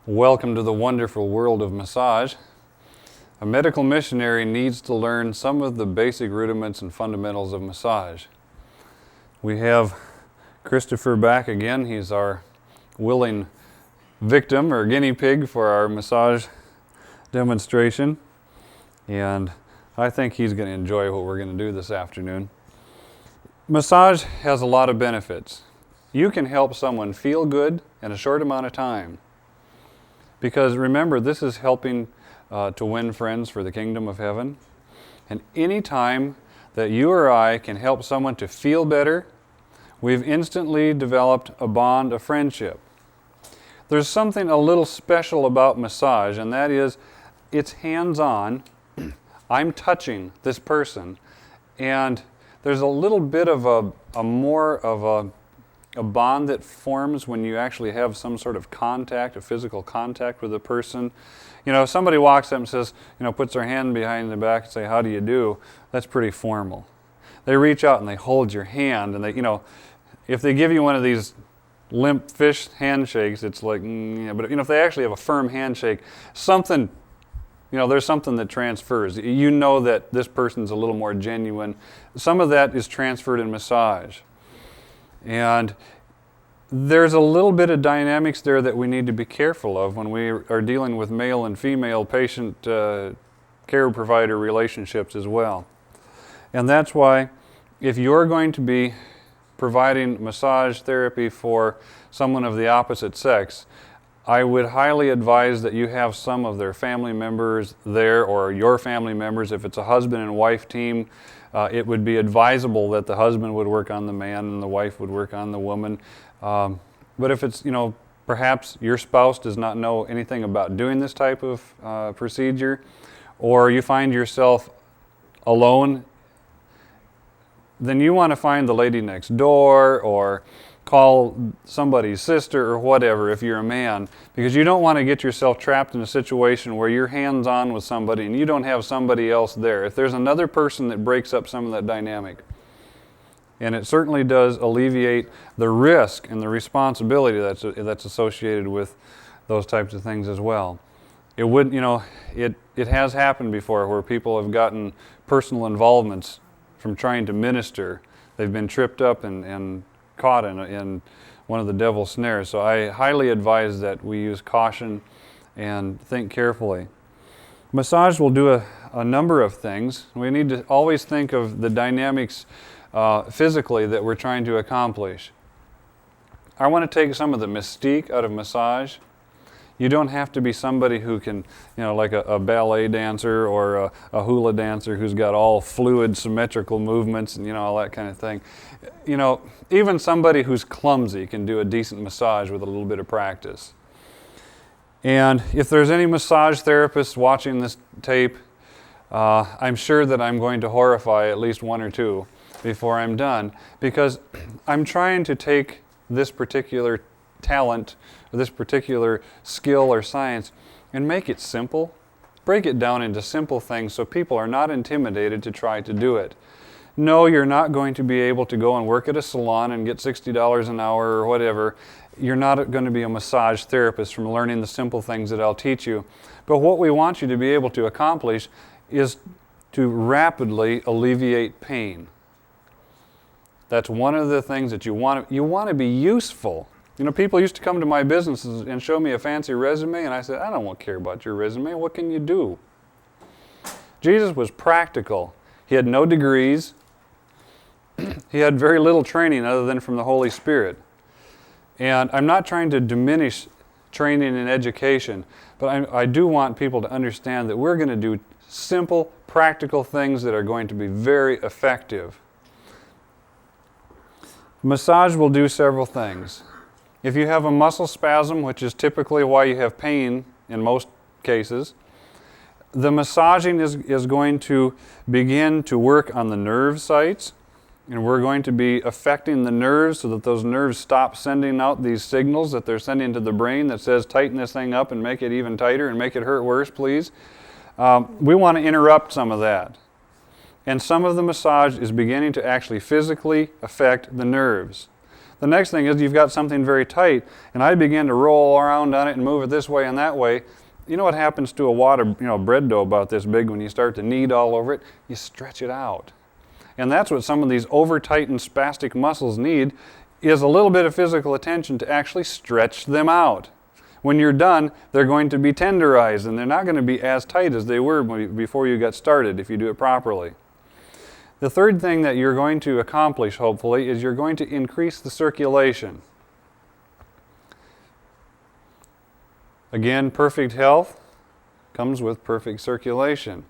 Welcome to the wonderful world of massage. A medical missionary needs to learn some of the basic rudiments and fundamentals of massage. We have Christopher back again. He's our willing victim or guinea pig for our massage demonstration. And I think he's going to enjoy what we're going to do this afternoon. Massage has a lot of benefits. You can help someone feel good in a short amount of time. Because remember, this is helping to win friends for the kingdom of heaven. And any time that you or I can help someone to feel better, we've instantly developed a bond of friendship. There's something a little special about massage, and that is it's hands-on. I'm touching this person, and there's a little bit of a bond that forms when you actually have some sort of contact, a physical contact with a person. You know, if somebody walks up and says, puts their hand behind their back and say, "How do you do?" That's pretty formal. They reach out and they hold your hand, and they, if they give you one of these limp fish handshakes, it's like, yeah. But if they actually have a firm handshake, something, there's something that transfers. You know that this person's a little more genuine. Some of that is transferred in massage. And there's a little bit of dynamics there that we need to be careful of when we are dealing with male and female patient care provider relationships as well. And that's why if you're going to be providing massage therapy for someone of the opposite sex, I would highly advise that you have some of their family members there, or your family members. If it's a husband and wife team, it would be advisable that the husband would work on the man and the wife would work on the woman. But if it's, perhaps your spouse does not know anything about doing this type of procedure, or you find yourself alone, then you want to find the lady next door or call somebody's sister or whatever if you're a man, because you don't want to get yourself trapped in a situation where you're hands-on with somebody and you don't have somebody else there. If there's another person, that breaks up some of that dynamic. And it certainly does alleviate the risk and the responsibility that's associated with those types of things as well. It would, it has happened before where people have gotten personal involvements from trying to minister. They've been tripped up and caught in one of the devil's snares. So I highly advise that we use caution and think carefully. Massage will do a number of things. We need to always think of the dynamics physically that we're trying to accomplish. I want to take some of the mystique out of massage. You don't have to be somebody who can, like a ballet dancer or a hula dancer who's got all fluid, symmetrical movements and, all that kind of thing. Even somebody who's clumsy can do a decent massage with a little bit of practice. And if there's any massage therapists watching this tape, I'm sure that I'm going to horrify at least one or two before I'm done, because I'm trying to take this particular talent, or this particular skill or science, and make it simple. Break it down into simple things so people are not intimidated to try to do it. No, you're not going to be able to go and work at a salon and get $60 an hour or whatever. You're not going to be a massage therapist from learning the simple things that I'll teach you. But what we want you to be able to accomplish is to rapidly alleviate pain. That's one of the things that you want to be useful. People used to come to my businesses and show me a fancy resume, and I said, I don't care about your resume. What can you do? Jesus was practical. He had no degrees. He had very little training other than from the Holy Spirit. And I'm not trying to diminish training and education, but I do want people to understand that we're going to do simple, practical things that are going to be very effective. Massage will do several things. If you have a muscle spasm, which is typically why you have pain in most cases, the massaging is going to begin to work on the nerve sites, and we're going to be affecting the nerves so that those nerves stop sending out these signals that they're sending to the brain that says, tighten this thing up and make it even tighter and make it hurt worse, please. We want to interrupt some of that. And some of the massage is beginning to actually physically affect the nerves. The next thing is you've got something very tight, and I begin to roll around on it and move it this way and that way. You know what happens to a wad of bread dough about this big when you start to knead all over it? You stretch it out. And that's what some of these over-tightened spastic muscles need, is a little bit of physical attention to actually stretch them out. When you're done, they're going to be tenderized, and they're not going to be as tight as they were before you got started if you do it properly. The third thing that you're going to accomplish, hopefully, is you're going to increase the circulation. Again, perfect health comes with perfect circulation.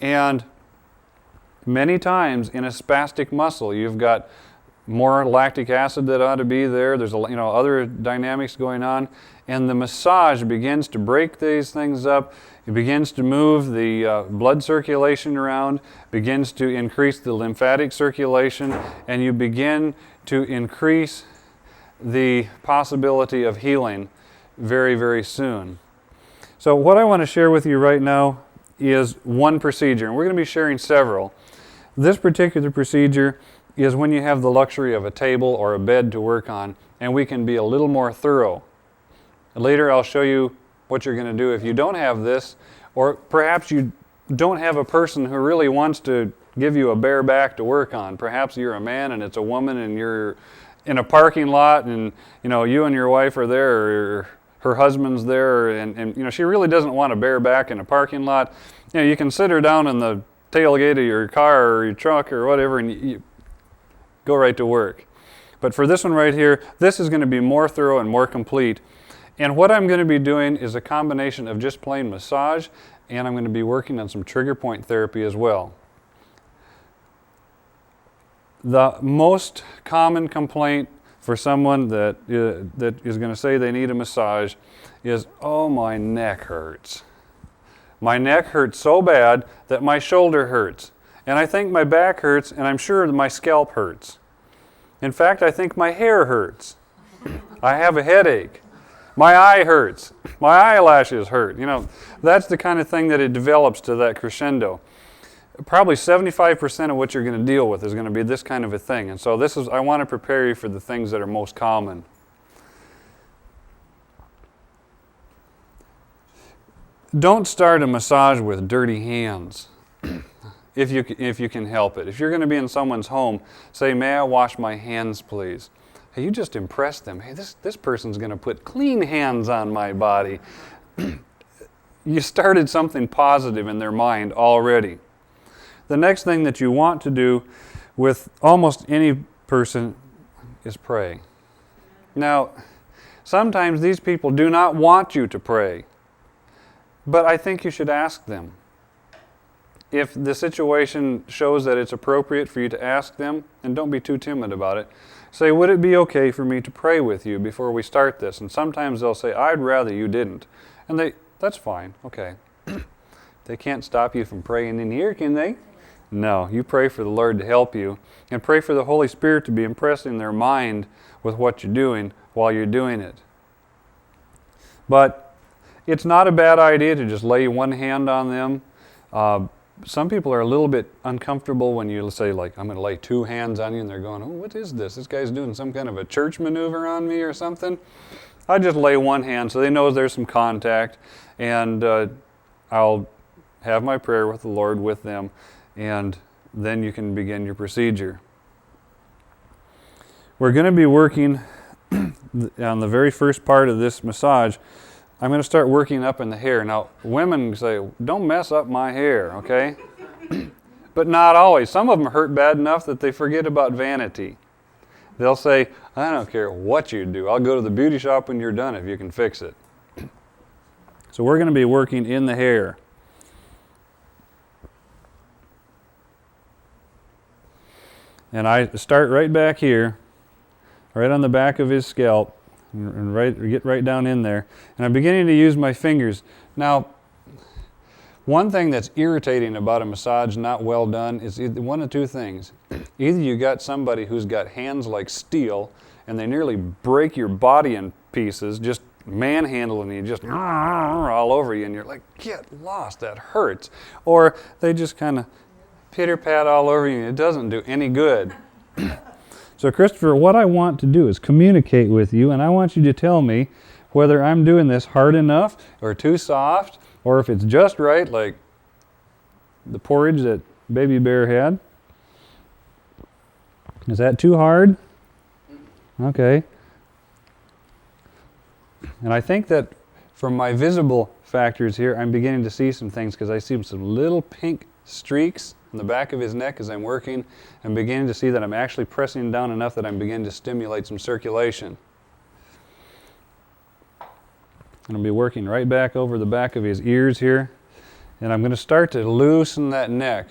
And many times in a spastic muscle, you've got more lactic acid that ought to be there. There's other dynamics going on. And the massage begins to break these things up. It begins to move the blood circulation around, begins to increase the lymphatic circulation, and you begin to increase the possibility of healing very, very soon. So what I want to share with you right now is one procedure, and we're going to be sharing several. This particular procedure is when you have the luxury of a table or a bed to work on, and we can be a little more thorough. Later I'll show you what you're going to do if you don't have this, or perhaps you don't have a person who really wants to give you a bare back to work on. Perhaps you're a man and it's a woman and you're in a parking lot and you and your wife are there, or her husband's there, and she really doesn't want a bare back in a parking lot. You can sit her down in the tailgate of your car or your truck or whatever, and you go right to work. But for this one right here, this is going to be more thorough and more complete. And what I'm going to be doing is a combination of just plain massage, and I'm going to be working on some trigger point therapy as well. The most common complaint for someone that is going to say they need a massage is, oh, my neck hurts. My neck hurts so bad that my shoulder hurts. And I think my back hurts, and I'm sure that my scalp hurts. In fact, I think my hair hurts. I have a headache. My eye hurts. My eyelashes hurt. That's the kind of thing that it develops to that crescendo. Probably 75% of what you're going to deal with is going to be this kind of a thing. And so I want to prepare you for the things that are most common. Don't start a massage with dirty hands if you can help it. If you're going to be in someone's home, say, may I wash my hands, please? Hey, you just impress them. Hey, this person's going to put clean hands on my body. You started something positive in their mind already. The next thing that you want to do with almost any person is pray. Now, sometimes these people do not want you to pray, but I think you should ask them. If the situation shows that it's appropriate for you to ask them, and don't be too timid about it, say, would it be okay for me to pray with you before we start this? And sometimes they'll say, I'd rather you didn't. And that's fine, okay. They can't stop you from praying in here, can they? No, you pray for the Lord to help you, and pray for the Holy Spirit to be impressing their mind with what you're doing while you're doing it. But it's not a bad idea to just lay one hand on them. Some people are a little bit uncomfortable when you say, like, I'm going to lay two hands on you, and they're going, oh, what is this? This guy's doing some kind of a church maneuver on me or something. I just lay one hand so they know there's some contact, and I'll have my prayer with the Lord with them, and then you can begin your procedure. We're going to be working on the very first part of this massage. I'm going to start working up in the hair. Now, women say, don't mess up my hair, okay? But not always. Some of them hurt bad enough that they forget about vanity. They'll say, I don't care what you do. I'll go to the beauty shop when you're done if you can fix it. So we're going to be working in the hair. And I start right back here, right on the back of his scalp. And get right down in there. And I'm beginning to use my fingers. Now, one thing that's irritating about a massage not well done is one of two things. Either you got somebody who's got hands like steel and they nearly break your body in pieces, just manhandling you, just all over you, and you're like, get lost, that hurts. Or they just kind of pitter-pat all over you, and it doesn't do any good. So Christopher, what I want to do is communicate with you, and I want you to tell me whether I'm doing this hard enough or too soft, or if it's just right, like the porridge that Baby Bear had. Is that too hard? Okay. And I think that from my visible factors here, I'm beginning to see some things because I see some little pink streaks on the back of his neck as I'm working. I'm beginning to see that I'm actually pressing down enough that I'm beginning to stimulate some circulation. And I'll be working right back over the back of his ears here. And I'm going to start to loosen that neck.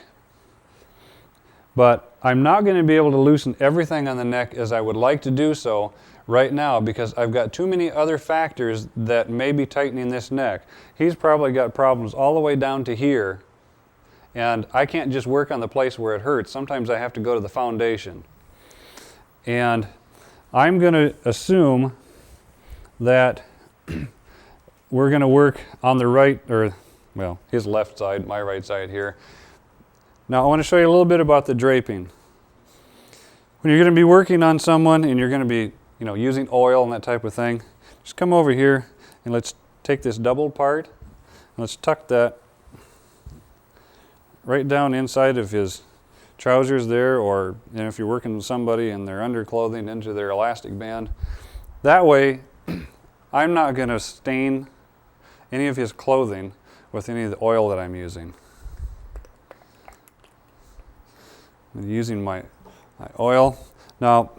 But I'm not going to be able to loosen everything on the neck as I would like to do so right now because I've got too many other factors that may be tightening this neck. He's probably got problems all the way down to here. And I can't just work on the place where it hurts. Sometimes I have to go to the foundation. And I'm going to assume that we're going to work on the right, or well, his left side, my right side here. Now I want to show you a little bit about the draping. When you're going to be working on someone and you're going to be, using oil and that type of thing, just come over here and let's take this doubled part and let's tuck that right down inside of his trousers there, or if you're working with somebody in their underclothing into their elastic band. That way, I'm not going to stain any of his clothing with any of the oil that I'm using. I'm using my oil. Now,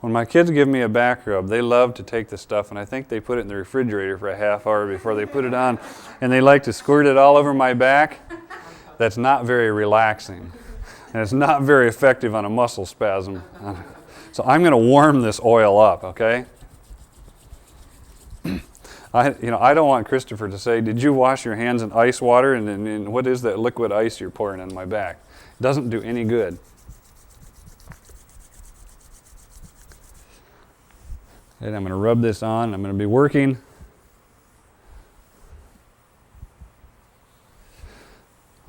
when my kids give me a back rub, they love to take this stuff, and I think they put it in the refrigerator for a half hour before they put it on, and they like to squirt it all over my back. That's not very relaxing, and it's not very effective on a muscle spasm. So I'm going to warm this oil up, okay? I don't want Christopher to say, "Did you wash your hands in ice water? And what is that liquid ice you're pouring on my back?" It doesn't do any good. And I'm going to rub this on. I'm going to be working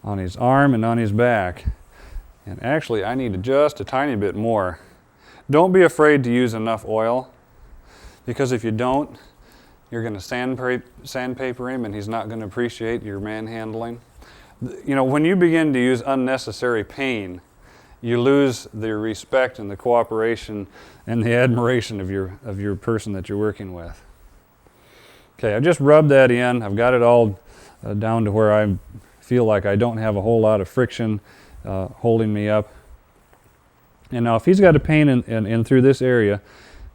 on his arm and on his back. And actually, I need just a tiny bit more. Don't be afraid to use enough oil, because if you don't, you're going to sandpaper him, and he's not going to appreciate your manhandling. When you begin to use unnecessary pain, you lose the respect and the cooperation and the admiration of your person that you're working with. Okay, I just rubbed that in. I've got it all down to where I feel like I don't have a whole lot of friction holding me up. And now if he's got a pain in through this area,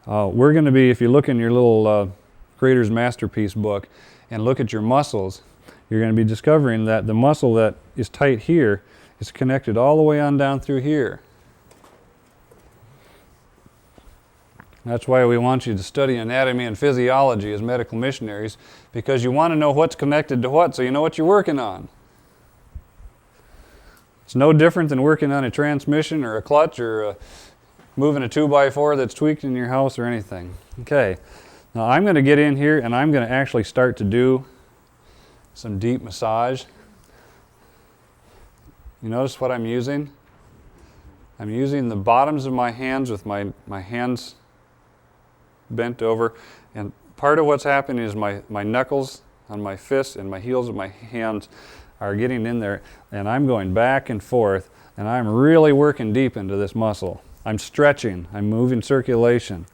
we're going to be, if you look in your little Creator's Masterpiece book and look at your muscles, you're going to be discovering that the muscle that is tight here is connected all the way on down through here. That's why we want you to study anatomy and physiology as medical missionaries, because you want to know what's connected to what so you know what you're working on. It's no different than working on a transmission or a clutch or moving a 2x4 that's tweaked in your house or anything. Okay, now I'm going to get in here and I'm going to actually start to do some deep massage. You notice what I'm using? I'm using the bottoms of my hands with my hands bent over, and part of what's happening is my knuckles on my fists and my heels of my hands are getting in there, and I'm going back and forth, and I'm really working deep into this muscle. I'm stretching, I'm moving circulation.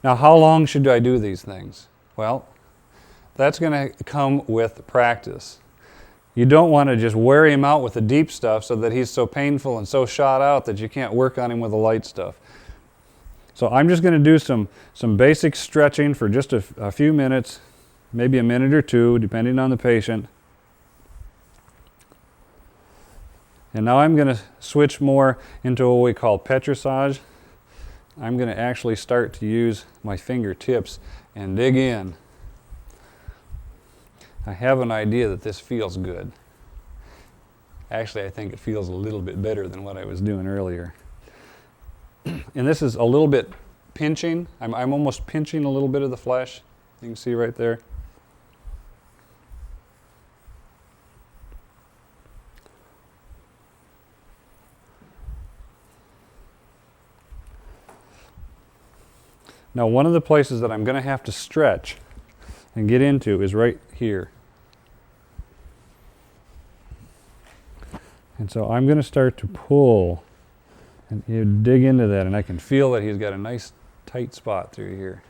Now, how long should I do these things? Well, that's going to come with practice. You don't want to just wear him out with the deep stuff so that he's so painful and so shot out that you can't work on him with the light stuff. So I'm just going to do some basic stretching for just a few minutes, maybe a minute or two, depending on the patient. And now I'm going to switch more into what we call petrissage. I'm going to actually start to use my fingertips and dig in. I have an idea that this feels good. Actually, I think it feels a little bit better than what I was doing earlier. And this is a little bit pinching. I'm almost pinching a little bit of the flesh. You can see right there. Now, one of the places that I'm going to have to stretch and get into is right here. And so I'm going to start to pull and you dig into that, and I can feel that he's got a nice tight spot through here.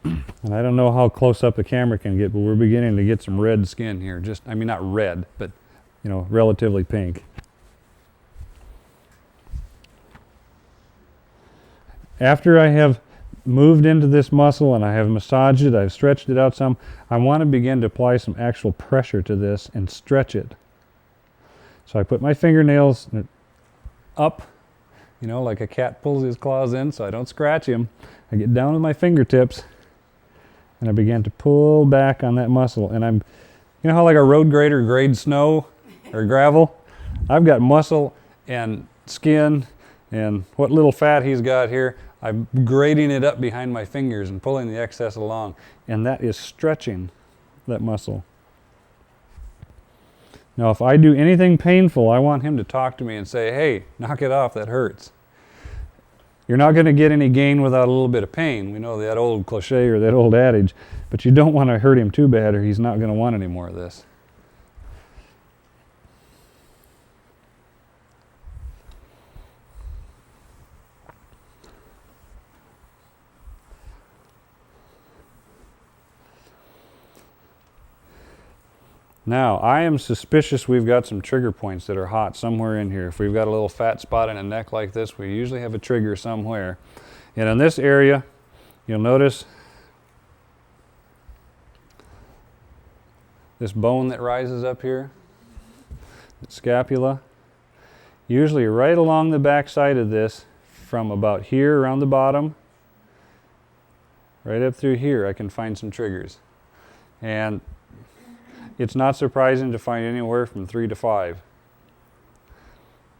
And I don't know how close up the camera can get, but we're beginning to get some red skin here. I mean, not red, but, you know, relatively pink. After I have moved into this muscle and I have massaged it, I've stretched it out some, I want to begin to apply some actual pressure to this and stretch it. So I put my fingernails up, you know, like a cat pulls his claws in so I don't scratch him. I get down with my fingertips and I began to pull back on that muscle. And you know how like a road grader grades snow or gravel? I've got muscle and skin and what little fat he's got here, I'm grading it up behind my fingers and pulling the excess along. And that is stretching that muscle. Now, if I do anything painful, I want him to talk to me and say, hey, knock it off, that hurts. You're not going to get any gain without a little bit of pain. We know that old cliche or that old adage, but you don't want to hurt him too bad or he's not going to want any more of this. Now, I am suspicious we've got some trigger points that are hot somewhere in here. If we've got a little fat spot in a neck like this, we usually have a trigger somewhere. And in this area, you'll notice this bone that rises up here, the scapula. Usually right along the back side of this, from about here around the bottom, right up through here, I can find some triggers. And it's not surprising to find anywhere from 3 to 5.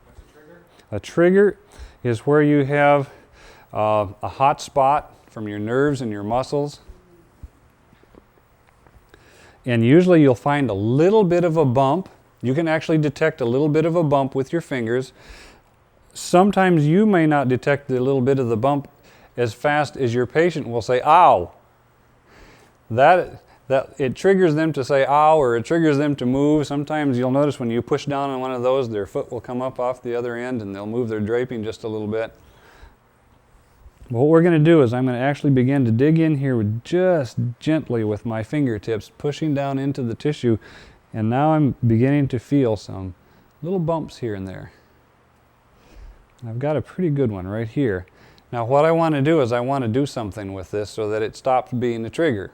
What's a trigger? A trigger is where you have a hot spot from your nerves and your muscles. And usually you'll find a little bit of a bump. You can actually detect a little bit of a bump with your fingers. Sometimes you may not detect the little bit of the bump as fast as your patient will say, ow. That it triggers them to say ow, or it triggers them to move. Sometimes you'll notice when you push down on one of those, their foot will come up off the other end and they'll move their draping just a little bit. What we're going to do is I'm going to actually begin to dig in here with just gently with my fingertips, pushing down into the tissue, and now I'm beginning to feel some little bumps here and there. I've got a pretty good one right here. Now what I want to do is I want to do something with this so that it stops being a trigger.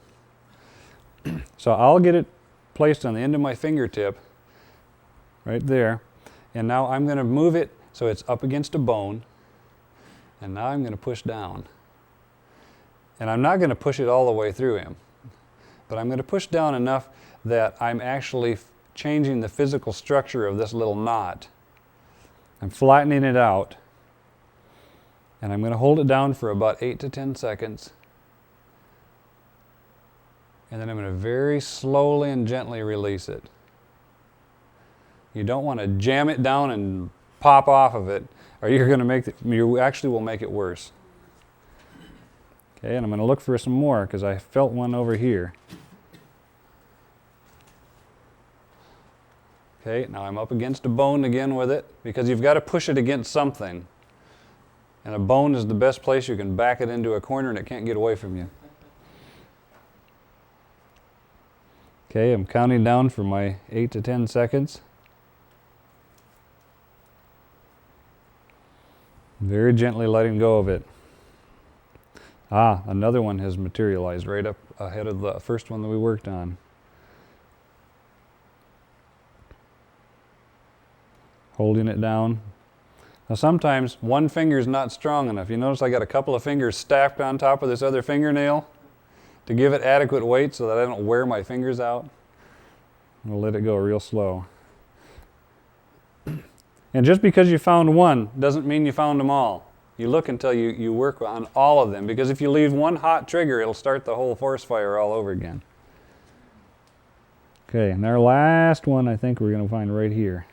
So I'll get it placed on the end of my fingertip, right there, and now I'm going to move it so it's up against a bone, and now I'm going to push down. And I'm not going to push it all the way through him, but I'm going to push down enough that I'm actually changing the physical structure of this little knot. I'm flattening it out, and I'm going to hold it down for about 8 to 10 seconds. And then I'm going to very slowly and gently release it. You don't want to jam it down and pop off of it, or you actually will make it worse. Okay, and I'm going to look for some more because I felt one over here. Okay, now I'm up against a bone again with it, because you've got to push it against something. And a bone is the best place you can back it into a corner and it can't get away from you. Okay, I'm counting down for my 8 to 10 seconds. Very gently letting go of it. Ah, another one has materialized right up ahead of the first one that we worked on. Holding it down. Now sometimes one finger is not strong enough. You notice I got a couple of fingers stacked on top of this other fingernail to give it adequate weight so that I don't wear my fingers out. I'll let it go real slow. And just because you found one doesn't mean you found them all. You look until you work on all of them, because if you leave one hot trigger, it'll start the whole force fire all over again. Okay, and our last one I think we're going to find right here.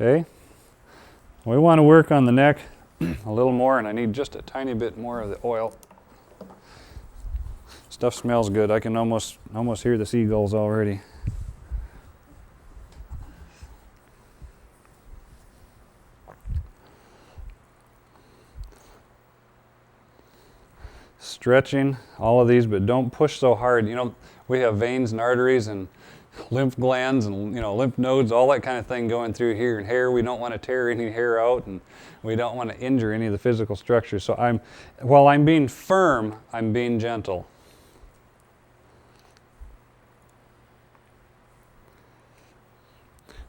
Okay. We want to work on the neck a little more, and I need just a tiny bit more of the oil. Stuff smells good. I can almost hear the seagulls already. Stretching all of these, but don't push so hard. You know, we have veins and arteries and lymph glands and, you know, lymph nodes, all that kind of thing going through here. And hair, we don't want to tear any hair out, and we don't want to injure any of the physical structures. So while I'm being firm, I'm being gentle.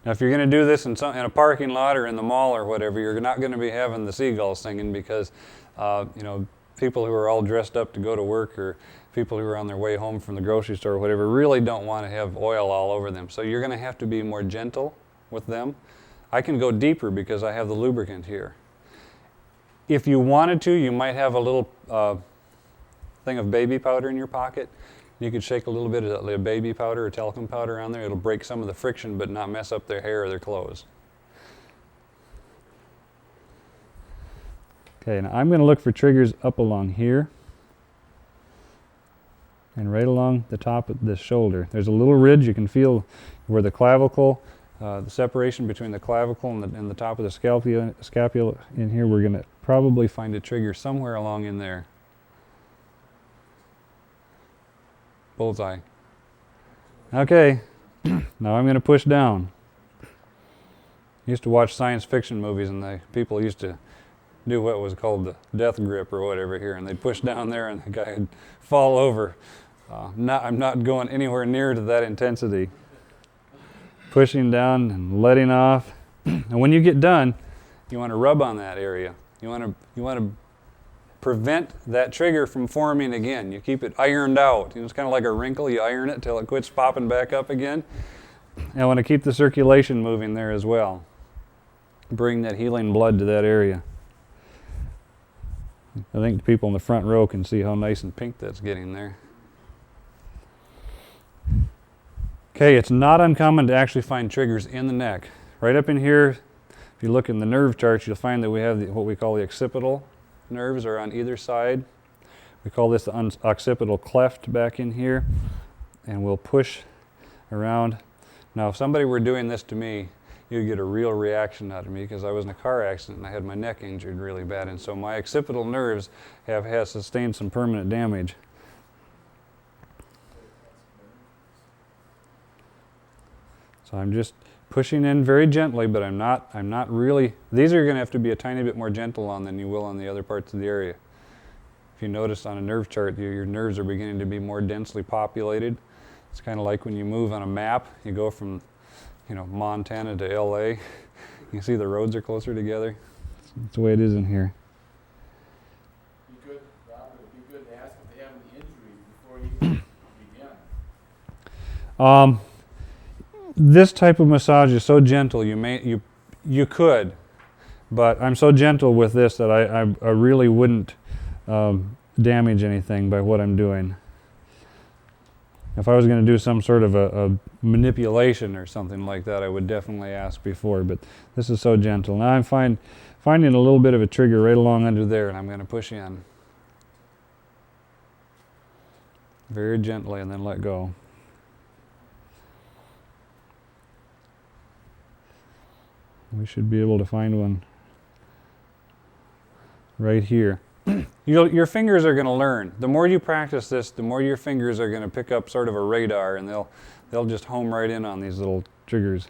Now, if you're going to do this in a parking lot or in the mall or whatever, you're not going to be having the seagulls singing because, you know, people who are all dressed up to go to work or people who are on their way home from the grocery store or whatever really don't want to have oil all over them. So you're going to have to be more gentle with them. I can go deeper because I have the lubricant here. If you wanted to, you might have a little thing of baby powder in your pocket. You could shake a little bit of the baby powder or talcum powder on there. It'll break some of the friction but not mess up their hair or their clothes. Okay, now I'm going to look for triggers up along here and right along the top of the shoulder. There's a little ridge you can feel where the clavicle, the separation between the clavicle and the top of the scapula in here. We're going to probably find a trigger somewhere along in there. Bullseye. Okay, now I'm going to push down. I used to watch science fiction movies, and the people used to do what was called the death grip or whatever here, and they'd push down there and the guy would fall over. I'm not going anywhere near to that intensity. Pushing down and letting off. And when you get done, you want to rub on that area. You want to prevent that trigger from forming again. You keep it ironed out. You know, it's kind of like a wrinkle. You iron it till it quits popping back up again. And I want to keep the circulation moving there as well. Bring that healing blood to that area. I think the people in the front row can see how nice and pink that's getting there. Okay, it's not uncommon to actually find triggers in the neck. Right up in here, if you look in the nerve charts, you'll find that we have what we call the occipital nerves are on either side. We call this the occipital cleft back in here, and we'll push around. Now, if somebody were doing this to me, you'd get a real reaction out of me because I was in a car accident and I had my neck injured really bad, and so my occipital nerves have sustained some permanent damage. So I'm just pushing in very gently, but I'm not really, these are going to have to be a tiny bit more gentle on than you will on the other parts of the area. If you notice on a nerve chart, your nerves are beginning to be more densely populated. It's kind of like when you move on a map, you go from, you know, Montana to LA. You can see the roads are closer together. That's the way it is in here. Robert, it'd be good to ask if they have any injuries before you begin. This type of massage is so gentle, you could, but I'm so gentle with this that I really wouldn't damage anything by what I'm doing. If I was going to do some sort of a manipulation or something like that, I would definitely ask before, but this is so gentle. Now I'm finding a little bit of a trigger right along under there, and I'm going to push in. Very gently, and then let go. We should be able to find one right here. Your fingers are going to learn. The more you practice this, the more your fingers are going to pick up sort of a radar, and they'll just home right in on these little triggers.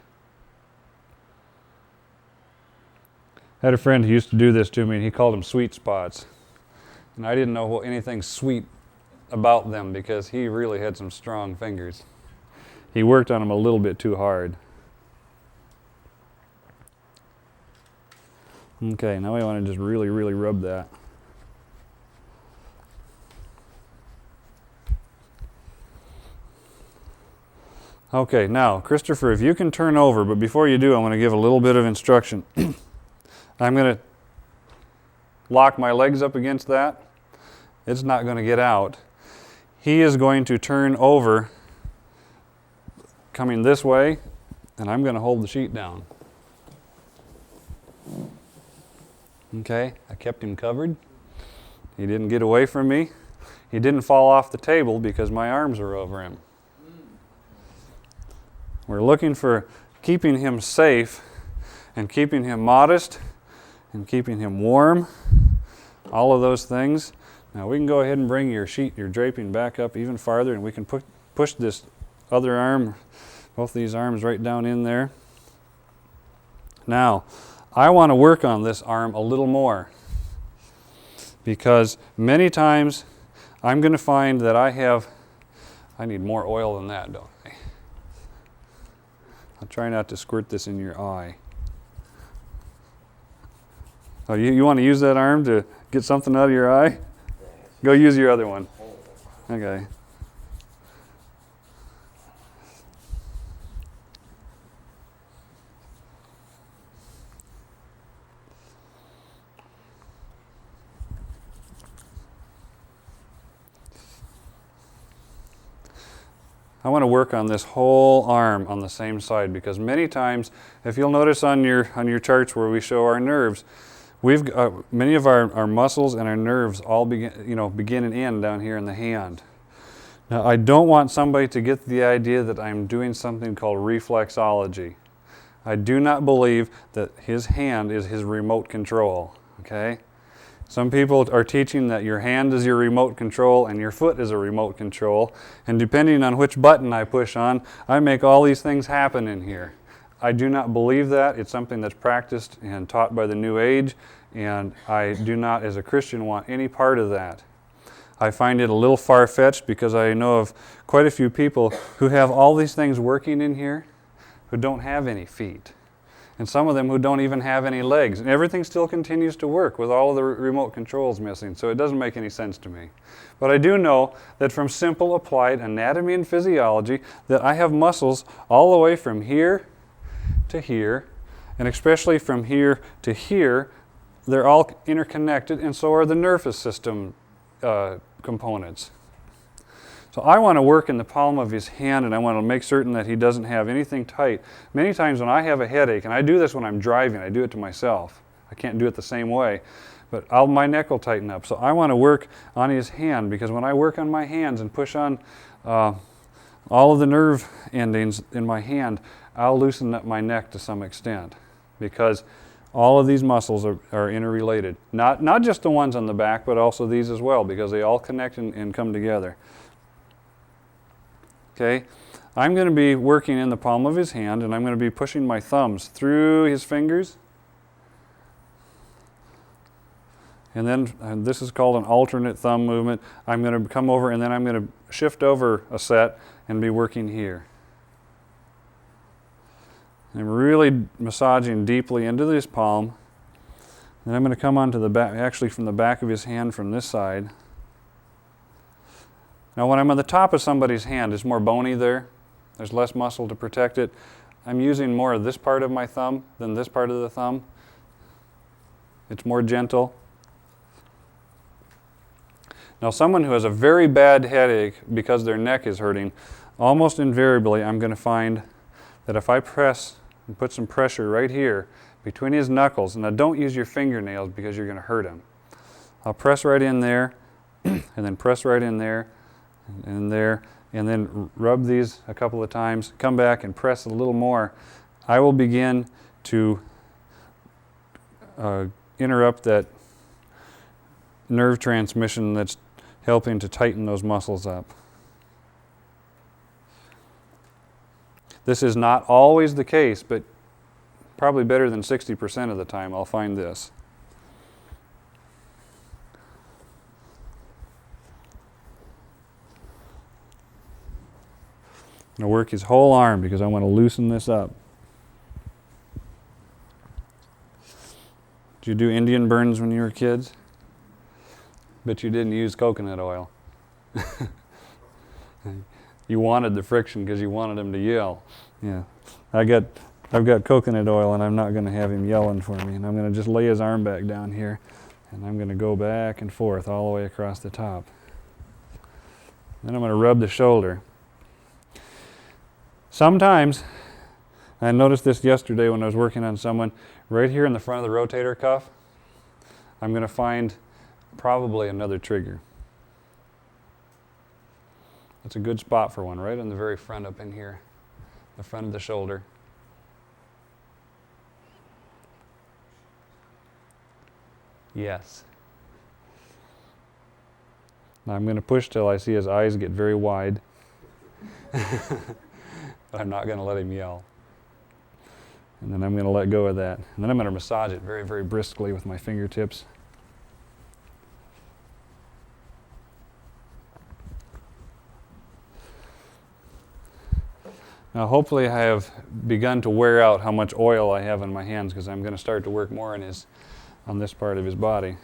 I had a friend who used to do this to me, and he called them sweet spots. And I didn't know anything sweet about them because he really had some strong fingers. He worked on them a little bit too hard. Okay, now we want to just really, really rub that. Okay, now, Christopher, if you can turn over, but before you do, I want to give a little bit of instruction. I'm going to lock my legs up against that. It's not going to get out. He is going to turn over, coming this way, and I'm going to hold the sheet down. Okay, I kept him covered. He didn't get away from me. He didn't fall off the table because my arms were over him. We're looking for keeping him safe and keeping him modest and keeping him warm, all of those things. Now we can go ahead and bring your sheet, your draping back up even farther, and we can push this other arm, both these arms right down in there. Now, I want to work on this arm a little more because many times I'm going to find that I need more oil than that, don't I? I'll try not to squirt this in your eye. Oh, you want to use that arm to get something out of your eye? Go use your other one. Okay. I want to work on this whole arm on the same side because many times, if you'll notice on your charts where we show our nerves, we've many of our muscles and our nerves all begin and end down here in the hand. Now, I don't want somebody to get the idea that I'm doing something called reflexology. I do not believe that his hand is his remote control, okay? Some people are teaching that your hand is your remote control and your foot is a remote control, and depending on which button I push on, I make all these things happen in here. I do not believe that. It's something that's practiced and taught by the New Age, and I do not, as a Christian, want any part of that. I find it a little far-fetched because I know of quite a few people who have all these things working in here who don't have any feet. And some of them who don't even have any legs. And everything still continues to work with all of the remote controls missing, so it doesn't make any sense to me. But I do know that from simple applied anatomy and physiology that I have muscles all the way from here to here, and especially from here to here. They're all interconnected, and so are the nervous system components. So I want to work in the palm of his hand, and I want to make certain that he doesn't have anything tight. Many times when I have a headache, and I do this when I'm driving, I do it to myself. I can't do it the same way, but my neck will tighten up. So I want to work on his hand, because when I work on my hands and push on all of the nerve endings in my hand, I'll loosen up my neck to some extent, because all of these muscles are interrelated. Not just the ones on the back, but also these as well, because they all connect and come together. Okay, I'm going to be working in the palm of his hand, and I'm going to be pushing my thumbs through his fingers. And then this is called an alternate thumb movement. I'm going to come over, and then I'm going to shift over a set and be working here. I'm really massaging deeply into this palm. And I'm going to come onto the back, actually from the back of his hand from this side. Now when I'm on the top of somebody's hand, it's more bony there. There's less muscle to protect it. I'm using more of this part of my thumb than this part of the thumb. It's more gentle. Now someone who has a very bad headache because their neck is hurting, almost invariably I'm going to find that if I press and put some pressure right here between his knuckles, and now don't use your fingernails because you're going to hurt him. I'll press right in there, and then press right in there, and there, and then rub these a couple of times, come back and press a little more. I will begin to interrupt that nerve transmission that's helping to tighten those muscles up. This is not always the case, but probably better than 60% of the time I'll find this. I'm going to work his whole arm because I want to loosen this up. Did you do Indian burns when you were kids? But you didn't use coconut oil. You wanted the friction because you wanted him to yell. Yeah, I've got coconut oil, and I'm not going to have him yelling for me. And I'm going to just lay his arm back down here, and I'm going to go back and forth all the way across the top. Then I'm going to rub the shoulder. Sometimes, I noticed this yesterday when I was working on someone, right here in the front of the rotator cuff, I'm going to find probably another trigger. That's a good spot for one, right in the very front up in here, the front of the shoulder. Yes. Now I'm going to push till I see his eyes get very wide. But I'm not going to let him yell. And then I'm going to let go of that. And then I'm going to massage it very, very briskly with my fingertips. Now hopefully I have begun to wear out how much oil I have in my hands, because I'm going to start to work more on this part of his body.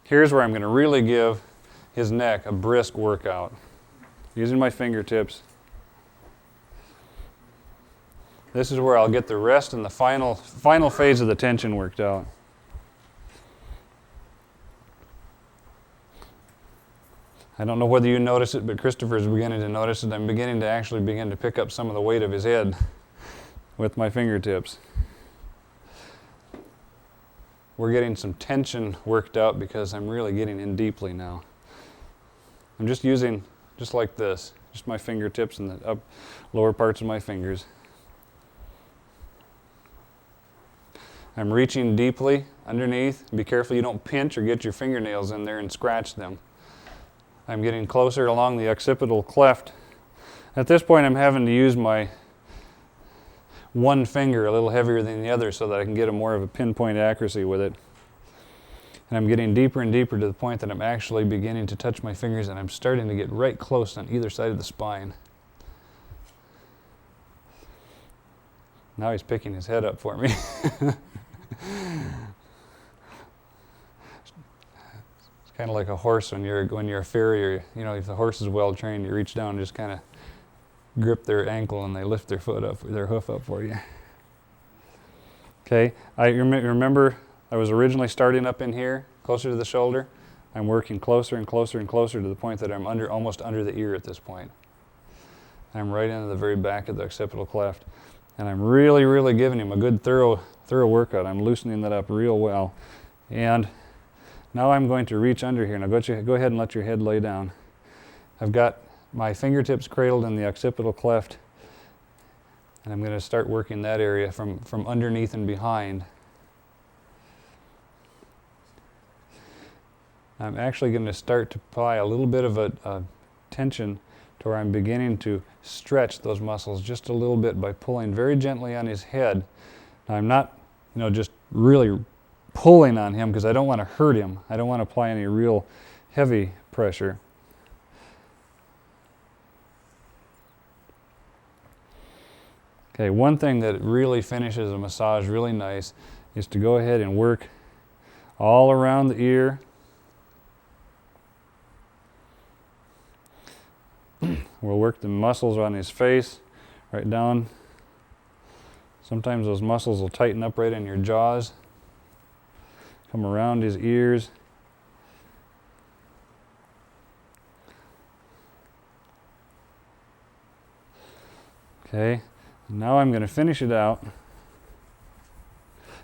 Here's where I'm going to really give his neck a brisk workout. Using my fingertips. This is where I'll get the rest and the final phase of the tension worked out. I don't know whether you notice it, but Christopher's beginning to notice it. I'm beginning to actually begin to pick up some of the weight of his head with my fingertips. We're getting some tension worked out because I'm really getting in deeply now. I'm just using, just like this, just my fingertips and the lower parts of my fingers. I'm reaching deeply underneath. Be careful you don't pinch or get your fingernails in there and scratch them. I'm getting closer along the occipital cleft. At this point I'm having to use my one finger a little heavier than the other so that I can get a more of a pinpoint accuracy with it. And I'm getting deeper and deeper to the point that I'm actually beginning to touch my fingers, and I'm starting to get right close on either side of the spine. Now he's picking his head up for me. It's kind of like a horse when you're a farrier. You know, if the horse is well trained, you reach down and just kind of grip their ankle and they lift their hoof up for you. Okay, I remember I was originally starting up in here, closer to the shoulder. I'm working closer and closer and closer to the point that I'm almost under the ear at this point. I'm right into the very back of the occipital cleft. And I'm really, really giving him a good thorough workout. I'm loosening that up real well. And now I'm going to reach under here. Now go ahead and let your head lay down. I've got my fingertips cradled in the occipital cleft. And I'm going to start working that area from underneath and behind. I'm actually going to start to apply a little bit of a tension to where I'm beginning to stretch those muscles just a little bit by pulling very gently on his head. Now I'm not, just really pulling on him because I don't want to hurt him. I don't want to apply any real heavy pressure. Okay, one thing that really finishes a massage really nice is to go ahead and work all around the ear. We'll work the muscles on his face, right down. Sometimes those muscles will tighten up right in your jaws. Come around his ears. Okay, now I'm going to finish it out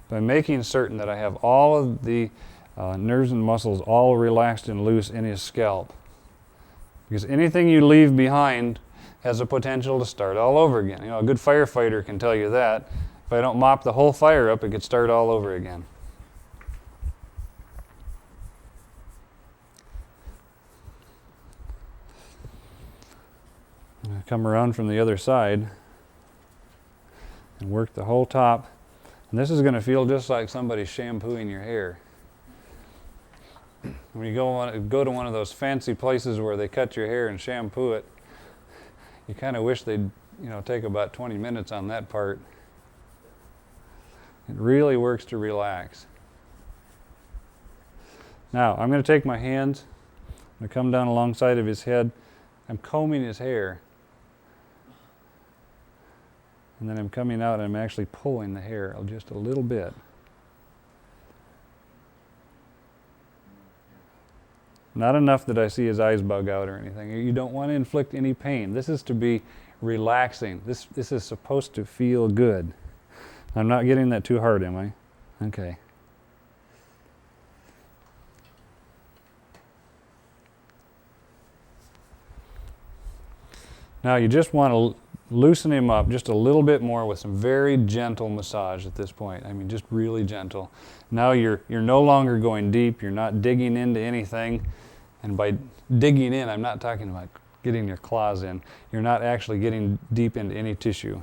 by making certain that I have all of the nerves and muscles all relaxed and loose in his scalp. Because anything you leave behind has a potential to start all over again. A good firefighter can tell you that. If I don't mop the whole fire up, it could start all over again. I'm going to come around from the other side and work the whole top. And this is going to feel just like somebody shampooing your hair. When you go to one of those fancy places where they cut your hair and shampoo it, you kind of wish they'd take about 20 minutes on that part. It really works to relax. Now I'm going to take my hands, I'm going to come down alongside of his head. I'm combing his hair. And then I'm coming out and I'm actually pulling the hair just a little bit. Not enough that I see his eyes bug out or anything. You don't want to inflict any pain. This is to be relaxing. This is supposed to feel good. I'm not getting that too hard, am I? Okay. Now you just want to loosen him up just a little bit more with some very gentle massage at this point. I mean, just really gentle. Now you're no longer going deep. You're not digging into anything. And by digging in, I'm not talking about getting your claws in. You're not actually getting deep into any tissue.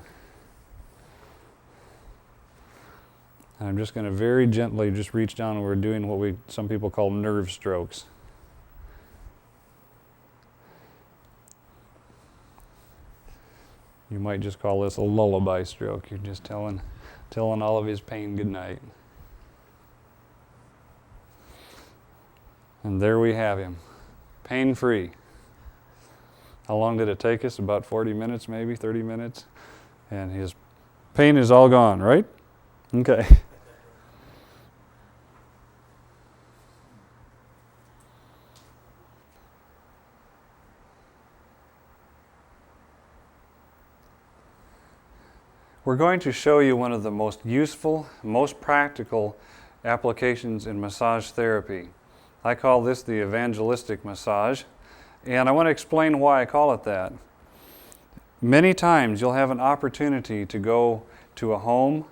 And I'm just going to very gently just reach down, and we're doing what some people call nerve strokes. You might just call this a lullaby stroke. You're just telling all of his pain good night. And there we have him, pain-free. How long did it take us? About 40 minutes, maybe 30 minutes. And his pain is all gone, right? Okay. We're going to show you one of the most useful, most practical applications in massage therapy. I call this the evangelistic massage, and I want to explain why I call it that. Many times you'll have an opportunity to go to a home.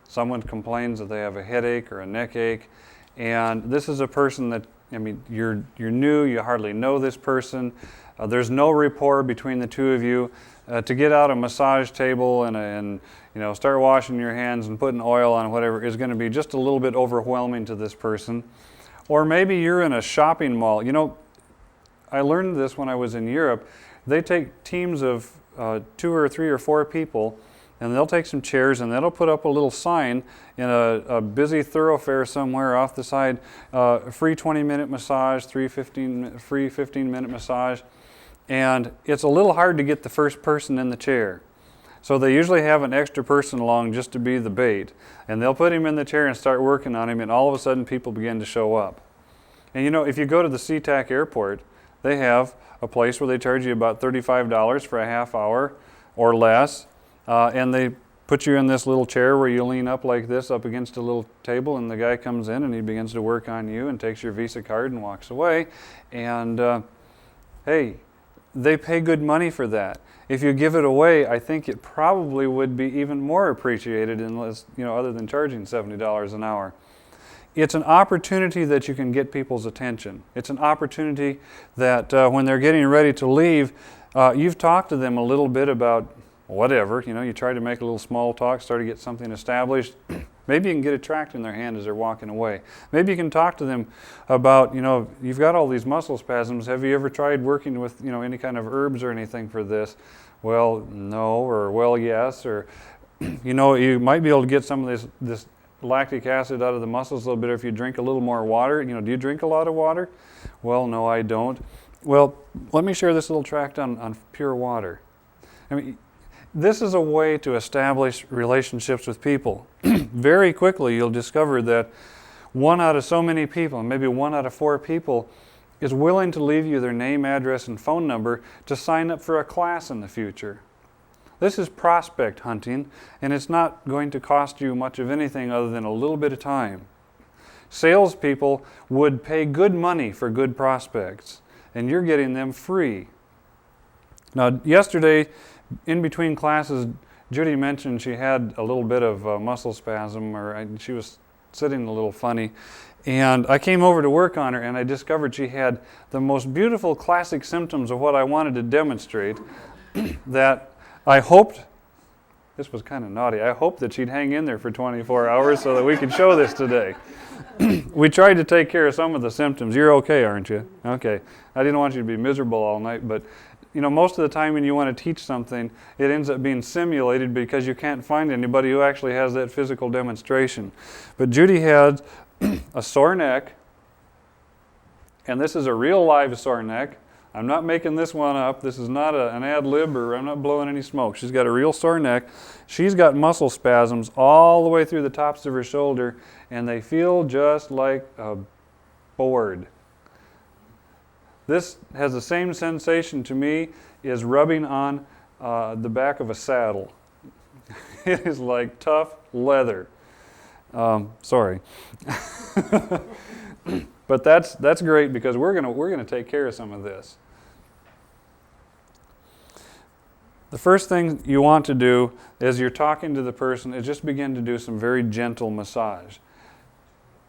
Someone complains that they have a headache or a neck ache, and this is a person that, I mean, you're new, you hardly know this person. There's no rapport between the two of you. To get out a massage table and start washing your hands and putting oil on whatever is going to be just a little bit overwhelming to this person. Or maybe you're in a shopping mall. You know, I learned this when I was in Europe. They take teams of 2 or 3 or 4 people, and they'll take some chairs and they'll put up a little sign in a busy thoroughfare somewhere off the side, free 20-minute massage, free 15-minute massage. And it's a little hard to get the first person in the chair. So they usually have an extra person along just to be the bait. And they'll put him in the chair and start working on him, and all of a sudden people begin to show up. And you know, if you go to the SeaTac airport, they have a place where they charge you about $35 for a half hour or less. And they put you in this little chair where you lean up like this up against a little table, and the guy comes in and he begins to work on you and takes your Visa card and walks away. And hey, they pay good money for that. If you give it away, I think it probably would be even more appreciated, unless, other than charging $70 an hour. It's an opportunity that you can get people's attention. It's an opportunity that when they're getting ready to leave, you've talked to them a little bit about whatever. You try to make a little small talk, start to get something established. Maybe you can get a tract in their hand as they're walking away. Maybe you can talk to them about, you've got all these muscle spasms. Have you ever tried working with, any kind of herbs or anything for this? Well, no, or well, yes, or, you might be able to get some of this lactic acid out of the muscles a little bit if you drink a little more water. Do you drink a lot of water? Well, no, I don't. Well, let me share this little tract on pure water. I mean, this is a way to establish relationships with people. Very quickly, you'll discover that 1 out of so many people, maybe 1 out of 4 people, is willing to leave you their name, address, and phone number to sign up for a class in the future. This is prospect hunting, and it's not going to cost you much of anything other than a little bit of time. Salespeople would pay good money for good prospects, and you're getting them free. Now, yesterday, in between classes, Judy mentioned she had a little bit of muscle spasm, she was sitting a little funny. And I came over to work on her, and I discovered she had the most beautiful classic symptoms of what I wanted to demonstrate that I hoped, this was kind of naughty, I hoped that she'd hang in there for 24 hours so that we could show this today. We tried to take care of some of the symptoms. You're okay, aren't you? Okay. I didn't want you to be miserable all night, but most of the time when you want to teach something, it ends up being simulated because you can't find anybody who actually has that physical demonstration. But Judy had a sore neck, and this is a real live sore neck. I'm not making this one up. This is not an ad lib, or I'm not blowing any smoke. She's got a real sore neck. She's got muscle spasms all the way through the tops of her shoulder, and they feel just like a board. This has the same sensation to me as rubbing on the back of a saddle. It is like tough leather. Sorry. But that's great because we're gonna take care of some of this. The first thing you want to do as you're talking to the person is just begin to do some very gentle massage.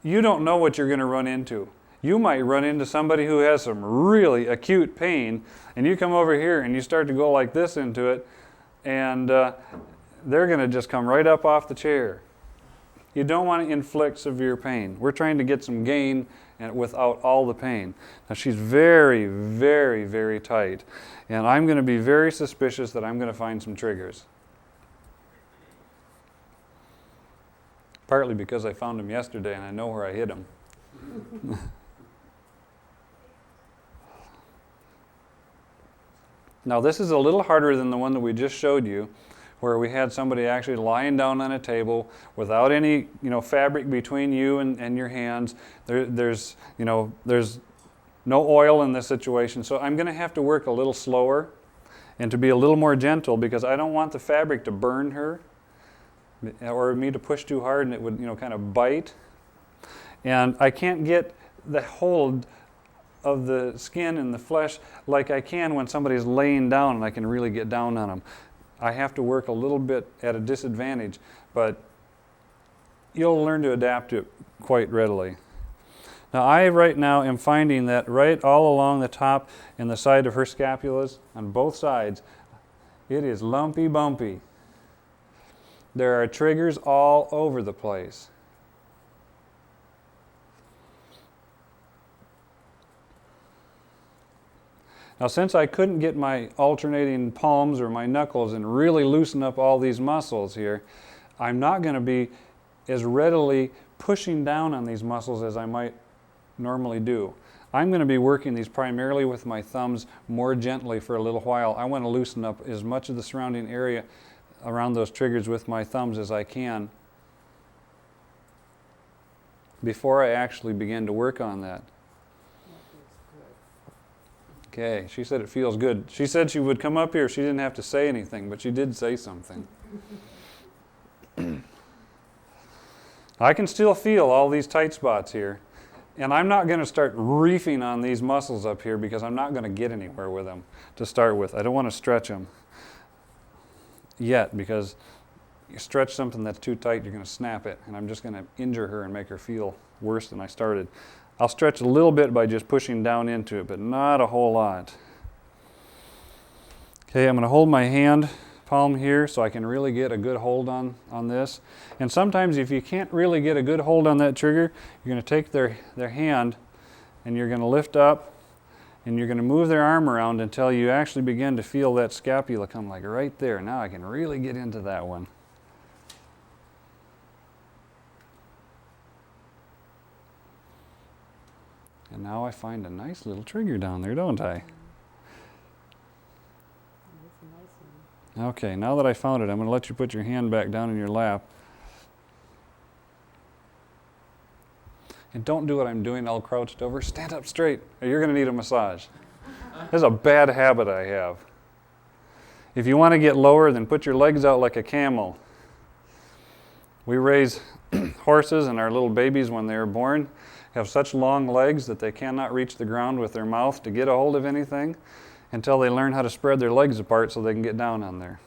You don't know what you're going to run into. You might run into somebody who has some really acute pain, and you come over here and you start to go like this into it, and they're going to just come right up off the chair. You don't want to inflict severe pain. We're trying to get some gain and without all the pain. Now she's very, very, very tight, and I'm going to be very suspicious that I'm going to find some triggers. Partly because I found them yesterday and I know where I hid them. Now this is a little harder than the one that we just showed you, where we had somebody actually lying down on a table without any, fabric between you and your hands. There's no oil in this situation, so I'm going to have to work a little slower and to be a little more gentle because I don't want the fabric to burn her or me to push too hard and it would, kind of bite. And I can't get the hold of the skin and the flesh like I can when somebody's laying down and I can really get down on them. I have to work a little bit at a disadvantage, but you'll learn to adapt to it quite readily. Now I right now am finding that right all along the top and the side of her scapulas, on both sides, it is lumpy bumpy. There are triggers all over the place. Now since I couldn't get my alternating palms or my knuckles and really loosen up all these muscles here, I'm not going to be as readily pushing down on these muscles as I might normally do. I'm going to be working these primarily with my thumbs more gently for a little while. I want to loosen up as much of the surrounding area around those triggers with my thumbs as I can before I actually begin to work on that. Okay, she said it feels good. She said she would come up here. She didn't have to say anything, but she did say something. I can still feel all these tight spots here. And I'm not going to start reefing on these muscles up here because I'm not going to get anywhere with them to start with. I don't want to stretch them yet because you stretch something that's too tight, you're going to snap it. And I'm just going to injure her and make her feel worse than I started. I'll stretch a little bit by just pushing down into it, but not a whole lot. Okay, I'm going to hold my hand palm here so I can really get a good hold on this. And sometimes if you can't really get a good hold on that trigger, you're going to take their hand and you're going to lift up and you're going to move their arm around until you actually begin to feel that scapula come like right there. Now I can really get into that one. And now I find a nice little trigger down there, don't I? Okay, now that I found it, I'm going to let you put your hand back down in your lap. And don't do what I'm doing all crouched over. Stand up straight, or you're going to need a massage. This is a bad habit I have. If you want to get lower, then put your legs out like a camel. We raise horses and our little babies when they are born have such long legs that they cannot reach the ground with their mouth to get a hold of anything until they learn how to spread their legs apart so they can get down on there.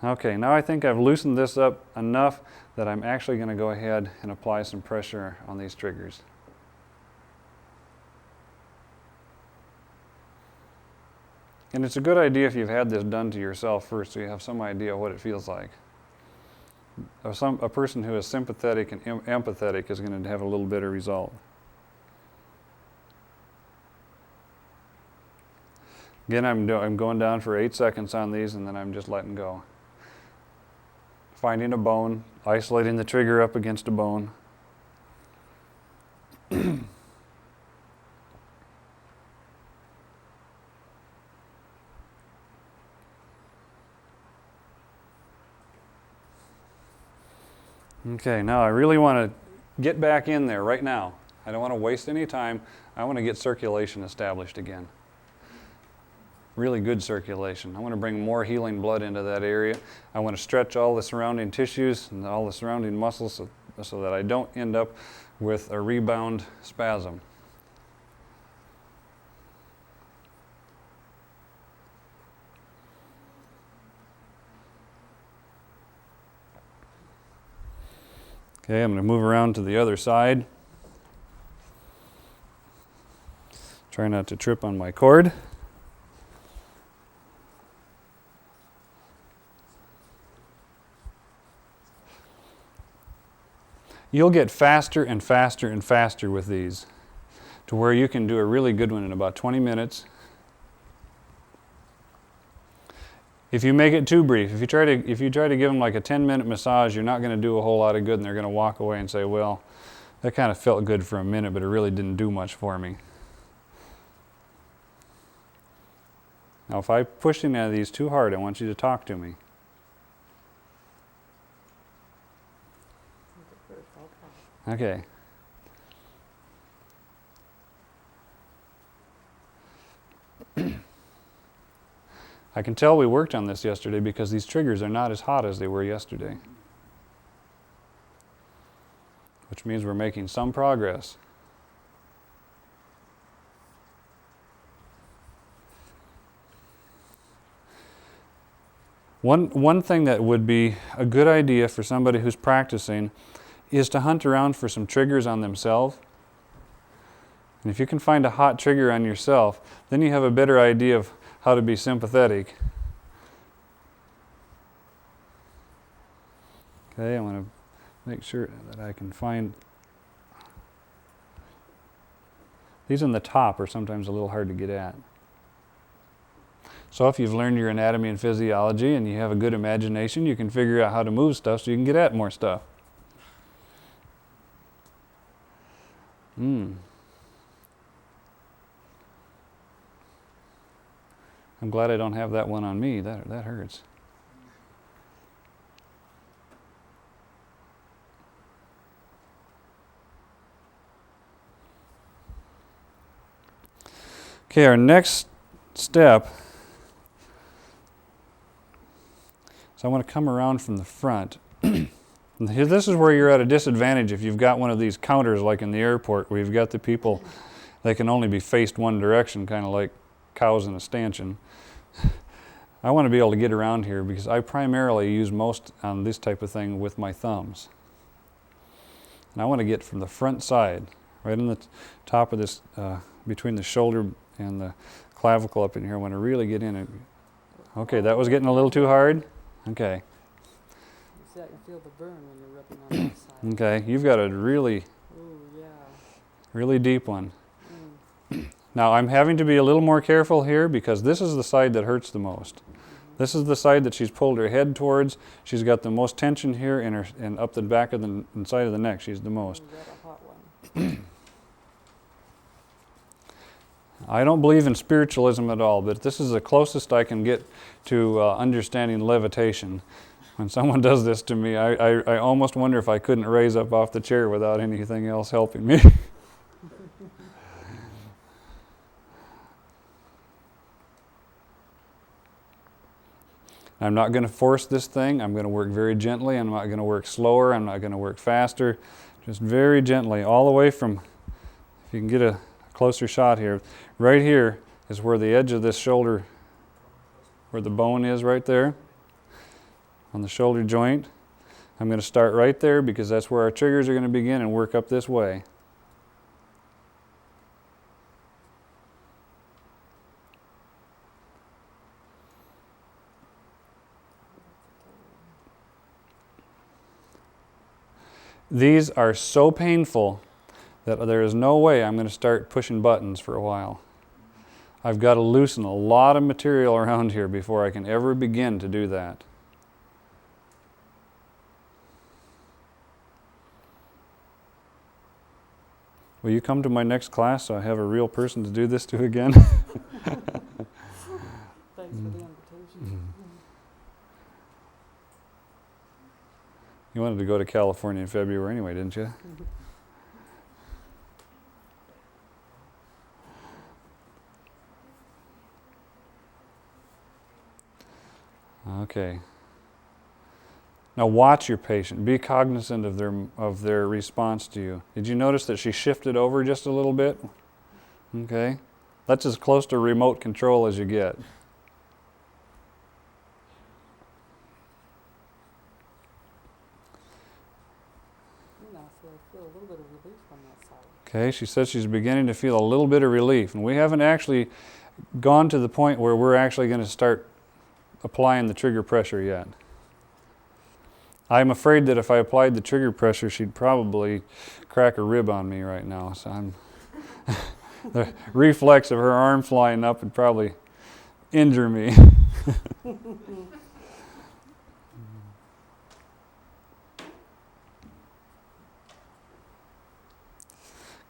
Okay, now I think I've loosened this up enough that I'm actually going to go ahead and apply some pressure on these triggers. And it's a good idea if you've had this done to yourself first so you have some idea what it feels like. A person who is sympathetic and empathetic is going to have a little better result. Again, I'm going down for 8 seconds on these and then I'm just letting go. Finding a bone, isolating the trigger up against a bone. Okay, now I really want to get back in there right now. I don't want to waste any time. I want to get circulation established again. Really good circulation. I want to bring more healing blood into that area. I want to stretch all the surrounding tissues and all the surrounding muscles so that I don't end up with a rebound spasm. Okay, I'm going to move around to the other side. Try not to trip on my cord. You'll get faster and faster and faster with these to where you can do a really good one in about 20 minutes. If you make it too brief, if you try to give them like a 10-minute massage, you're not going to do a whole lot of good, and they're going to walk away and say, well, that kind of felt good for a minute, but it really didn't do much for me. Now, if I push any of these too hard, I want you to talk to me. Okay. I can tell we worked on this yesterday because these triggers are not as hot as they were yesterday, which means we're making some progress. One thing that would be a good idea for somebody who's practicing is to hunt around for some triggers on themselves. And if you can find a hot trigger on yourself, then you have a better idea of how to be sympathetic. Okay, I want to make sure that I can find. These on the top are sometimes a little hard to get at. So if you've learned your anatomy and physiology and you have a good imagination, you can figure out how to move stuff so you can get at more stuff. I'm glad I don't have that one on me. That hurts. Okay, our next step. So I want to come around from the front. This is where you're at a disadvantage if you've got one of these counters like in the airport where you've got the people that can only be faced one direction, kind of like cows in a stanchion. I want to be able to get around here because I primarily use most on this type of thing with my thumbs. And I want to get from the front side, right on the top of this, between the shoulder and the clavicle up in here. I want to really get in it. Okay, that was getting a little too hard. Okay. I can feel the burn when you're rubbing on that side. Okay, you've got a really, really deep one. Now I'm having to be a little more careful here because this is the side that hurts the most. This is the side that she's pulled her head towards. She's got the most tension here and up the back of the side of the neck. She's the most. Is that a hot one? I don't believe in spiritualism at all, but this is the closest I can get to understanding levitation. When someone does this to me, I almost wonder if I couldn't raise up off the chair without anything else helping me. I'm not going to force this thing. I'm going to work very gently. I'm not going to work slower. I'm not going to work faster. Just very gently, all the way from, if you can get a closer shot here, right here is where the edge of this shoulder, where the bone is right there, on the shoulder joint. I'm going to start right there because that's where our triggers are going to begin and work up this way. These are so painful that there is no way I'm going to start pushing buttons for a while. I've got to loosen a lot of material around here before I can ever begin to do that. Will you come to my next class so I have a real person to do this to again? Thanks for the invitation. You wanted to go to California in February anyway, didn't you? Okay. Now watch your patient. Be cognizant of their response to you. Did you notice that she shifted over just a little bit? Okay. That's as close to remote control as you get. Okay, she says she's beginning to feel a little bit of relief, and we haven't actually gone to the point where we're actually going to start applying the trigger pressure yet. I'm afraid that if I applied the trigger pressure, she'd probably crack a rib on me right now. So I'm the reflex of her arm flying up would probably injure me.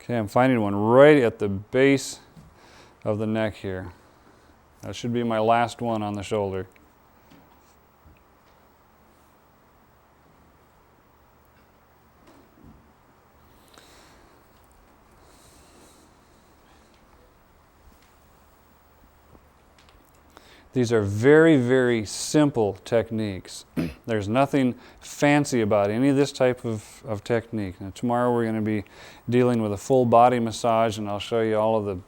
Okay, I'm finding one right at the base of the neck here. That should be my last one on the shoulder. These are very, very simple techniques. There's nothing fancy about any of this type of technique. Now, tomorrow we're going to be dealing with a full body massage, and I'll show you all of the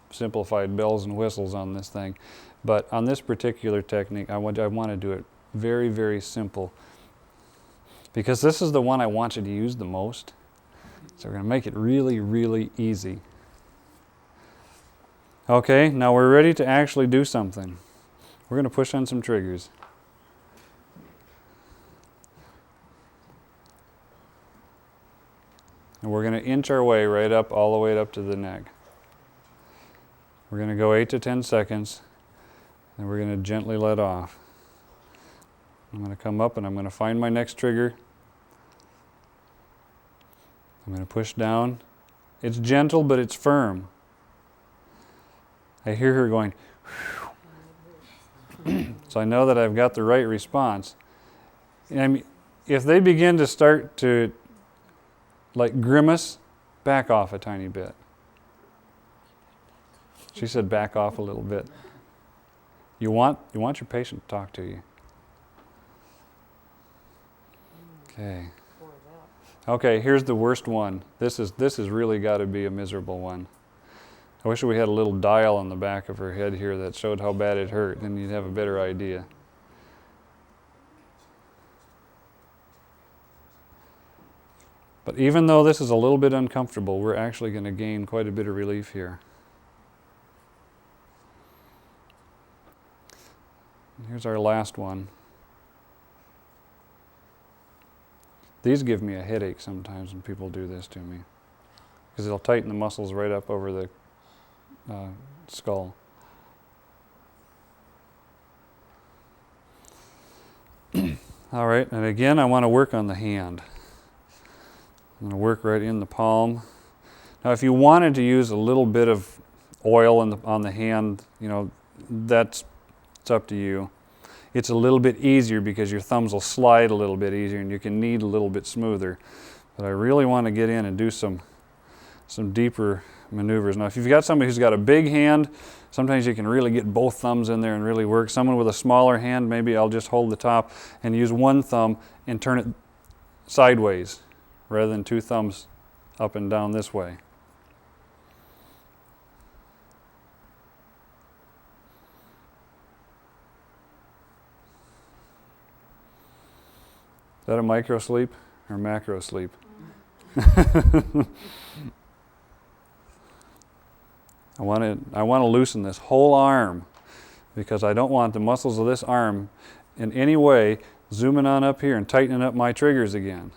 simplified bells and whistles on this thing. But on this particular technique, I want to do it very, very simple, because this is the one I want you to use the most. So we're going to make it really, really easy. Okay, now we're ready to actually do something. We're going to push on some triggers. And we're going to inch our way right up, all the way up to the neck. We're going to go 8 to 10 seconds, and we're going to gently let off. I'm going to come up and I'm going to find my next trigger. I'm going to push down. It's gentle, but it's firm. I hear her going, so I know that I've got the right response. And if they begin to start to like grimace, back off a tiny bit. She said back off a little bit. You want your patient to talk to you. Okay. Okay, here's the worst one. This has really got to be a miserable one. I wish we had a little dial on the back of her head here that showed how bad it hurt, then you'd have a better idea. But even though this is a little bit uncomfortable, we're actually going to gain quite a bit of relief here. Here's our last one. These give me a headache sometimes when people do this to me, because it'll tighten the muscles right up over the skull. All right, and again, I want to work on the hand. I'm going to work right in the palm. Now, if you wanted to use a little bit of oil on the hand, it's up to you. It's a little bit easier because your thumbs will slide a little bit easier and you can knead a little bit smoother. But I really want to get in and do some deeper maneuvers. Now, if you've got somebody who's got a big hand, sometimes you can really get both thumbs in there and really work. Someone with a smaller hand, maybe I'll just hold the top and use one thumb and turn it sideways rather than two thumbs up and down this way. Is that a micro sleep or macro sleep? I want to loosen this whole arm because I don't want the muscles of this arm in any way zooming on up here and tightening up my triggers again.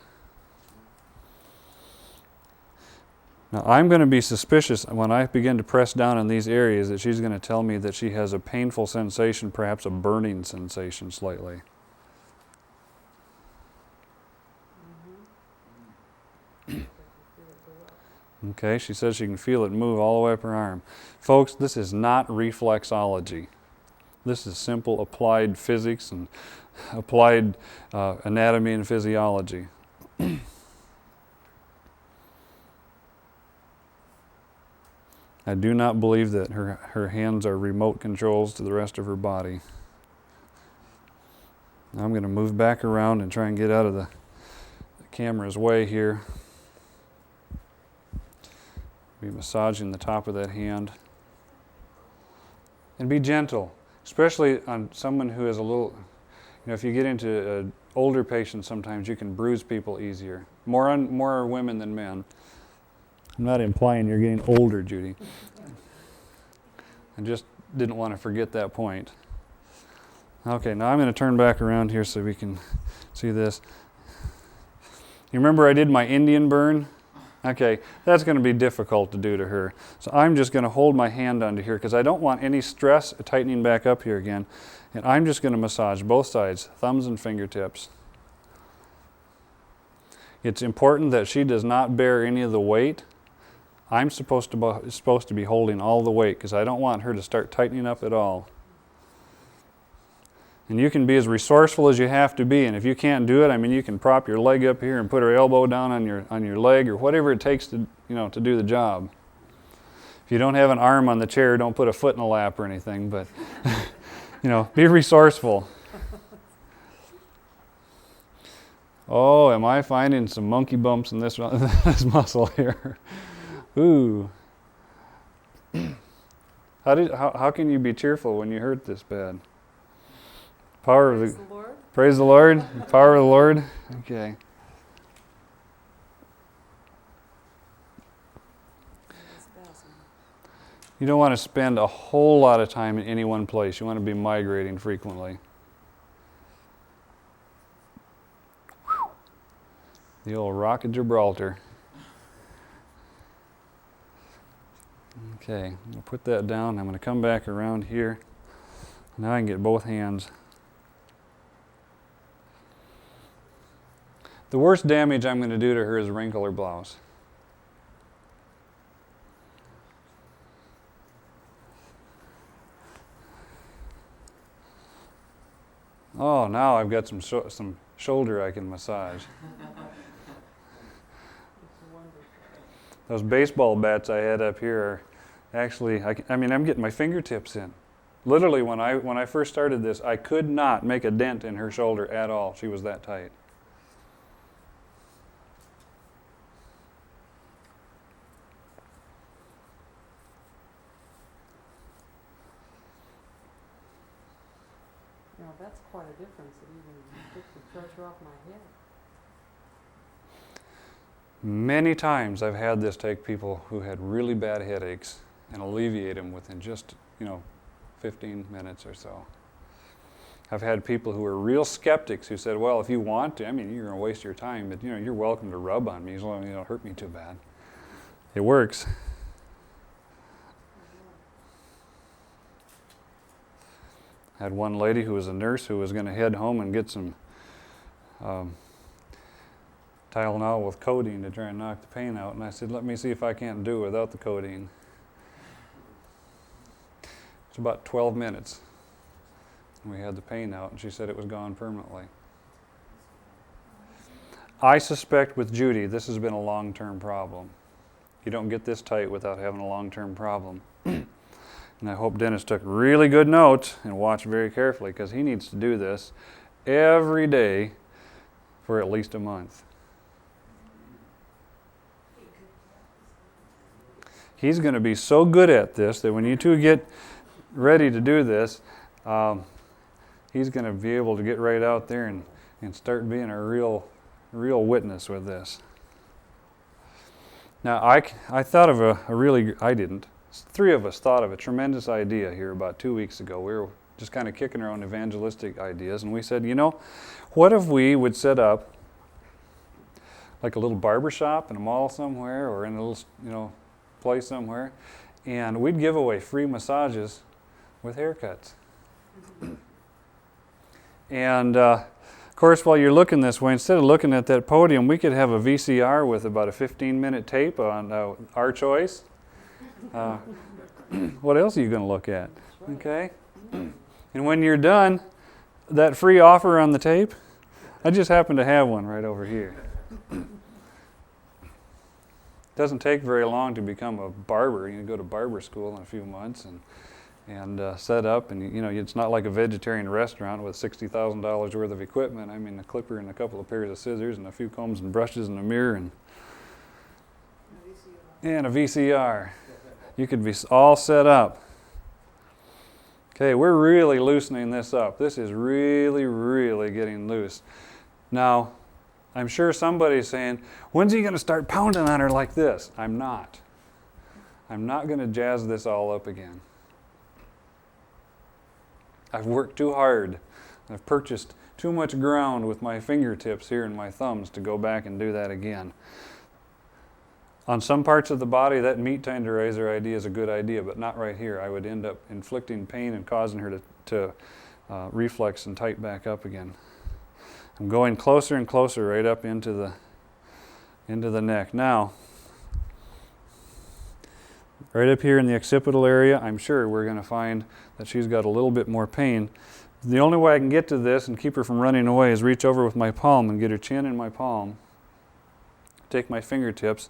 Now I'm going to be suspicious when I begin to press down in these areas that she's going to tell me that she has a painful sensation, perhaps a burning sensation slightly. Okay, she says she can feel it move all the way up her arm. Folks, this is not reflexology. This is simple applied physics and applied anatomy and physiology. I do not believe that her hands are remote controls to the rest of her body. Now I'm going to move back around and try and get out of the camera's way here. Be massaging the top of that hand. And be gentle, especially on someone who is a little, if you get into older patients, sometimes you can bruise people easier. More women than men. I'm not implying you're getting older, Judy. I just didn't want to forget that point. Okay, now I'm going to turn back around here so we can see this. You remember I did my Indian burn? Okay, that's going to be difficult to do to her. So I'm just going to hold my hand onto here because I don't want any stress tightening back up here again. And I'm just going to massage both sides, thumbs and fingertips. It's important that she does not bear any of the weight. I'm supposed to be holding all the weight because I don't want her to start tightening up at all. And you can be as resourceful as you have to be, and if you can't do it, I mean, you can prop your leg up here and put her elbow down on your leg or whatever it takes to, to do the job. If you don't have an arm on the chair, don't put a foot in a lap or anything, but be resourceful. Oh, am I finding some monkey bumps in this muscle here? Ooh. How can you be cheerful when you hurt this bad? Praise the Lord. Praise the Lord. Power of the Lord. Okay. You don't want to spend a whole lot of time in any one place. You want to be migrating frequently. The old Rock of Gibraltar. Okay, I'll put that down. I'm going to come back around here. Now I can get both hands. The worst damage I'm going to do to her is wrinkle her blouse. Oh, now I've got some shoulder I can massage. Those baseball bats I had up here are actually, I'm getting my fingertips in. Literally, when I first started this, I could not make a dent in her shoulder at all. She was that tight. That's quite a difference. It even took the pressure off my head. Many times I've had this take people who had really bad headaches and alleviate them within just, 15 minutes or so. I've had people who are real skeptics who said, well, if you want to, you're going to waste your time, but you're welcome to rub on me as long as you don't hurt me too bad. It works. I had one lady who was a nurse who was going to head home and get some Tylenol with codeine to try and knock the pain out. And I said, let me see if I can't do it without the codeine. It's about 12 minutes. And we had the pain out, and she said it was gone permanently. I suspect with Judy, this has been a long-term problem. You don't get this tight without having a long-term problem. And I hope Dennis took really good notes and watched very carefully because he needs to do this every day for at least a month. He's going to be so good at this that when you two get ready to do this, he's going to be able to get right out there and start being a real witness with this. Now, I thought of I didn't. Three of us thought of a tremendous idea here about 2 weeks ago. We were just kind of kicking our own evangelistic ideas, and we said, what if we would set up like a little barber shop in a mall somewhere or in a little, place somewhere, and we'd give away free massages with haircuts. And of course, while you're looking this way, instead of looking at that podium, we could have a VCR with about a 15-minute tape on our choice. What else are you going to look at? Okay? And when you're done, that free offer on the tape, I just happen to have one right over here. It doesn't take very long to become a barber. You go to barber school in a few months and set up, and it's not like a vegetarian restaurant with $60,000 worth of equipment. A clipper and a couple of pairs of scissors and a few combs and brushes and a mirror and a VCR. You could be all set up. Okay, we're really loosening this up. This is really, really getting loose. Now, I'm sure somebody's saying, when's he going to start pounding on her like this? I'm not. I'm not going to jazz this all up again. I've worked too hard. I've purchased too much ground with my fingertips here and my thumbs to go back and do that again. On some parts of the body, that meat tenderizer idea is a good idea, but not right here. I would end up inflicting pain and causing her to reflex and tighten back up again. I'm going closer and closer right up into the neck. Now, right up here in the occipital area, I'm sure we're going to find that she's got a little bit more pain. The only way I can get to this and keep her from running away is reach over with my palm and get her chin in my palm. Take my fingertips,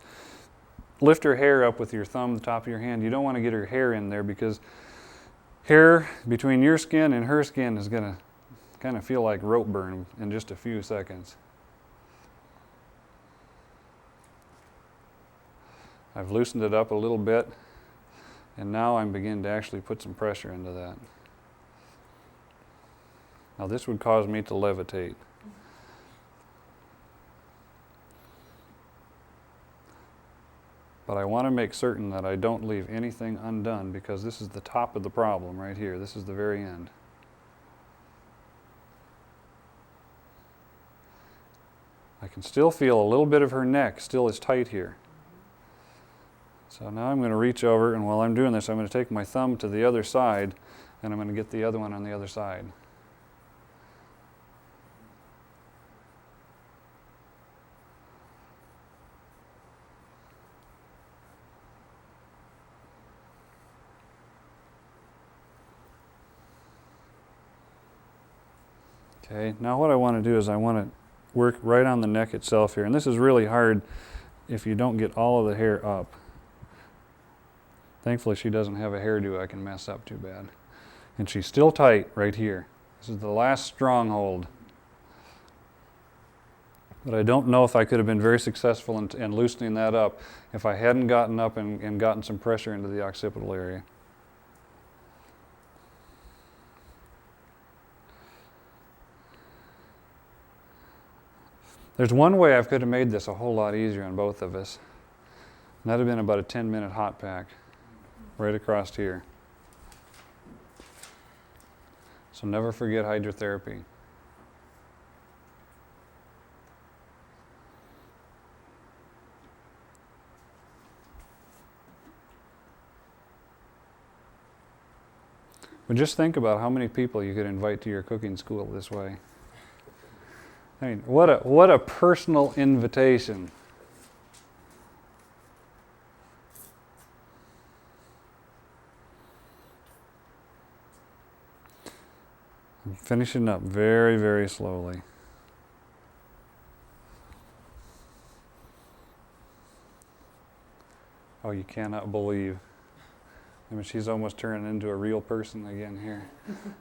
lift her hair up with your thumb, the top of your hand. You don't want to get her hair in there because hair between your skin and her skin is going to kind of feel like rope burn in just a few seconds. I've loosened it up a little bit, and now I'm beginning to actually put some pressure into that. Now this would cause me to levitate. But I want to make certain that I don't leave anything undone because this is the top of the problem right here. This is the very end. I can still feel a little bit of her neck still is tight here. So now I'm going to reach over, and while I'm doing this, I'm going to take my thumb to the other side, and I'm going to get the other one on the other side. Okay, now what I want to do is I want to work right on the neck itself here. And this is really hard if you don't get all of the hair up. Thankfully she doesn't have a hairdo I can mess up too bad. And she's still tight right here. This is the last stronghold. But I don't know if I could have been very successful in loosening that up if I hadn't gotten up and gotten some pressure into the occipital area. There's one way I could have made this a whole lot easier on both of us. And that would have been about a 10-minute hot pack right across here. So never forget hydrotherapy. But just think about how many people you could invite to your cooking school this way. I mean, what a personal invitation. I'm finishing up very, very slowly. Oh, you cannot believe. I mean, she's almost turning into a real person again here.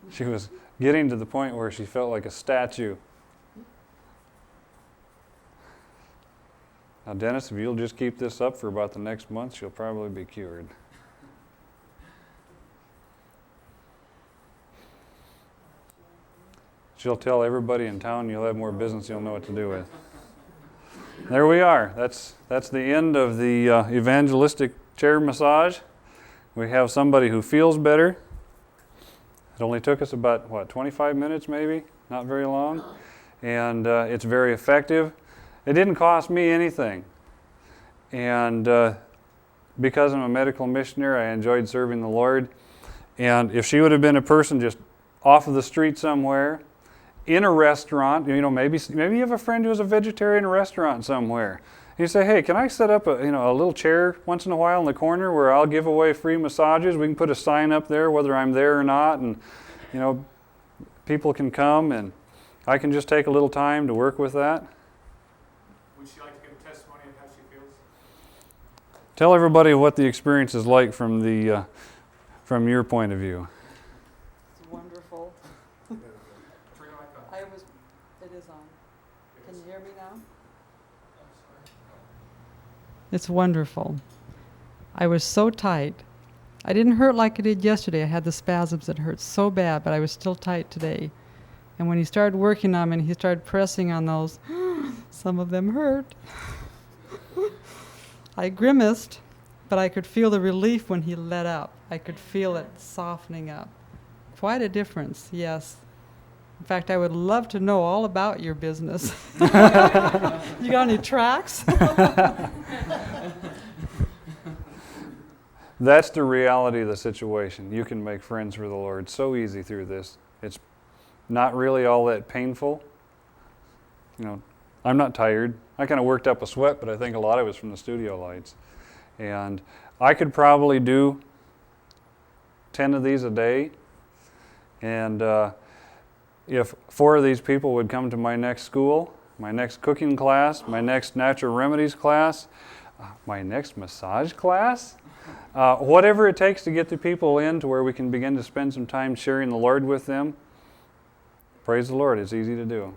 She was getting to the point where she felt like a statue. Now, Dennis, if you'll just keep this up for about the next month, she'll probably be cured. She'll tell everybody in town you'll have more business you'll know what to do with. There we are. That's the end of the evangelistic chair massage. We have somebody who feels better. It only took us about, 25 minutes maybe? Not very long. And it's very effective. It didn't cost me anything. And because I'm a medical missionary, I enjoyed serving the Lord. And if she would have been a person just off of the street somewhere, in a restaurant, maybe you have a friend who's a vegetarian in a restaurant somewhere. You say, hey, can I set up a little chair once in a while in the corner where I'll give away free massages? We can put a sign up there whether I'm there or not, and people can come, and I can just take a little time to work with that. Would she like to give a testimony of how she feels? Tell everybody what the experience is like from your point of view. It's wonderful. It is on. Can you hear me now? It's wonderful. I was so tight. I didn't hurt like I did yesterday. I had the spasms that hurt so bad, but I was still tight today. And when he started working on me and he started pressing on those, Some of them hurt. I grimaced, but I could feel the relief when he let up. I could feel it softening up. Quite a difference, yes. In fact, I would love to know all about your business. You got any tracks? That's the reality of the situation. You can make friends for the Lord so easy through this. It's not really all that painful. You know, I'm not tired. I kind of worked up a sweat, but I think a lot of it was from the studio lights. And I could probably do 10 of these a day. And if 4 of these people would come to my next school, my next cooking class, my next natural remedies class, my next massage class, whatever it takes to get the people in to where we can begin to spend some time sharing the Lord with them, praise the Lord, it's easy to do.